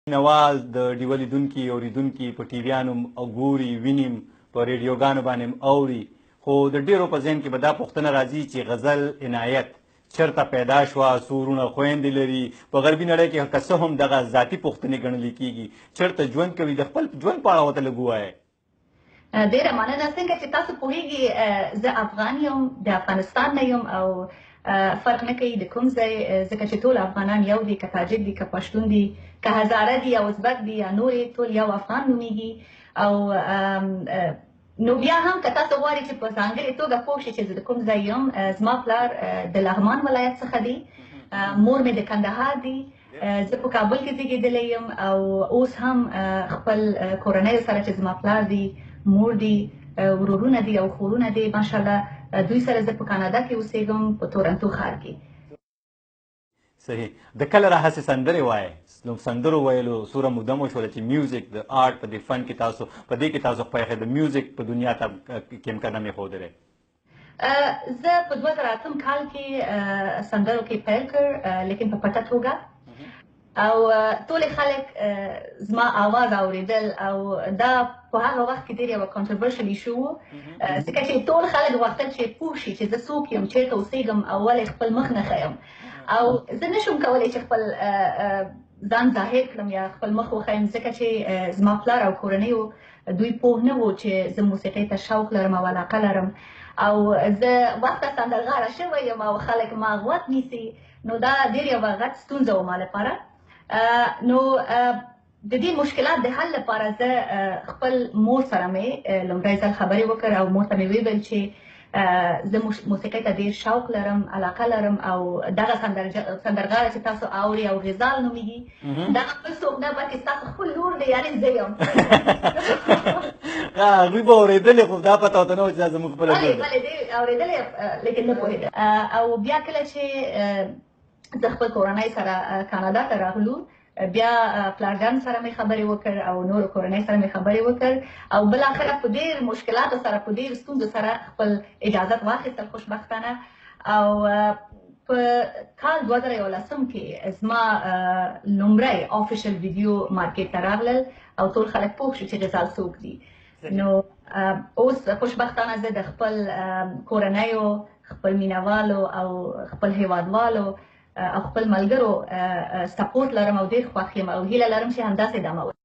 مینوال د ډیوه لیدونکي اورېدونکي په ټیویانو ګوري ویني په ریډیوګانو باندې اوري خو د ډېرو په ذهن کې به دا پوښتنه راځي چې غزل عنایت چېرته پیدا شوه څو وروڼه خویندې لري په غربي نړۍ کې که څه هم دغه ذاتي پوښتنې ګڼلې کېږي چېرته ژوند کوي د خپل ژوند په اړه ورته لږ ووایئ. ډېره مننه. څنګه چې تاسو پوهېږي زه افغان یم، د افغانستان نه یم او فرق نه کوي د کوم ځای، ځکه چې ټول افغانان یو دي، که تاجک دي، که پښتون دي، که هزاره دي یا ازبک دي یا نورې، ټول یو افغان نومېږي. او نو بیا هم که تاسو غواړئ چې په ځانګړې توګه پوه شئ چې زه د کوم ځای یم، زما پلار د لغمان ولایت څخه دی، مور مې د کندهار دی، زه په کابل کې زیږېدلی یم او اوس هم خپل کورنیو سره چې زما پلار دی، مور دی، ورورونه دي او خورونه دي، ماشاءالله دوی سره زه په کانادا کې اوسېږم، په تورنټو ښار کې. صحیح. د کله راهسې سندرې وایئ؟ نو سندرو ویلو څومره موده مو شوله چې میوزیک د آرټ په دې فن کې تاسو په دې کې تاسو خپل د میوزیک په دنیا ته کې امکان ایښودلی؟ زه په 2008 کال کې سندرو کې پیل کړ، لیکن په پټه توګه، او ټول خلک زما آواز اوریدل او دا په هغه وخت کې ډېر یو کنټروورشل ایشو و، ځکه چې ټول خلک غوښتل چې پوه شي چې زه څوک یم، چېرته اوسېږم او ولې خپل مخ نه ښیم. او زه نشم کولی چې خپل ځان ظاهر کړم یا خپل مخ وښیم، ځکه چې زما پلار او کورنیو دوی پوه نه وو چې زه موسیقۍ ته شوق لرم او علاقه لرم، او زه وخته سندرغاړه شوی یم او خلک ما غوږ نیسي، نو دا ډېر یوه غټ ستونزه وه ما لپاره. نو د دې مشکلات د حل لپاره زه خپل مور سره مې لومړی ځل خبرې وکړ او مور ته مې وویل چې زه موسیقۍ ته ډېر شوق لرم، علاقه لرم، او دغه سندرغاړی چې تاسو اوري او غزال نومېږي دغه بل څوک نه بلکې ستاسو خپل لور دی، یعنې زه یم. هغوی به اورېدلې خو دا پته ورته نه وه چې دا زموږ خپله لور ده. بلې دې اورېدلې لیکن نه پوهېده. او بیا کله چې زه خپل کورنۍ سره کانادا ته راغلو، بیا پلارګان سره مې خبرې وکړ او نورو کورنۍ سره مې خبرې وکړ او بالاخره په ډېر مشکلاتو سره، په ډېر ستونزو سره خپل اجازت واخیستل خوشبختانه. او په کال 2011 کې زما لومړی آفیشل ویډیو مارکیټ ته راغلل او ټول خلک پوه شو چې غزال څوک دي. نو اوس خوشبختانه زه د خپل کورنیو، خپل مینوالو او خپل هیوادوالو او خپل ملګرو سپورټ لرم او ډېر خوښ یم او هیله لرم چې همداسې ادامه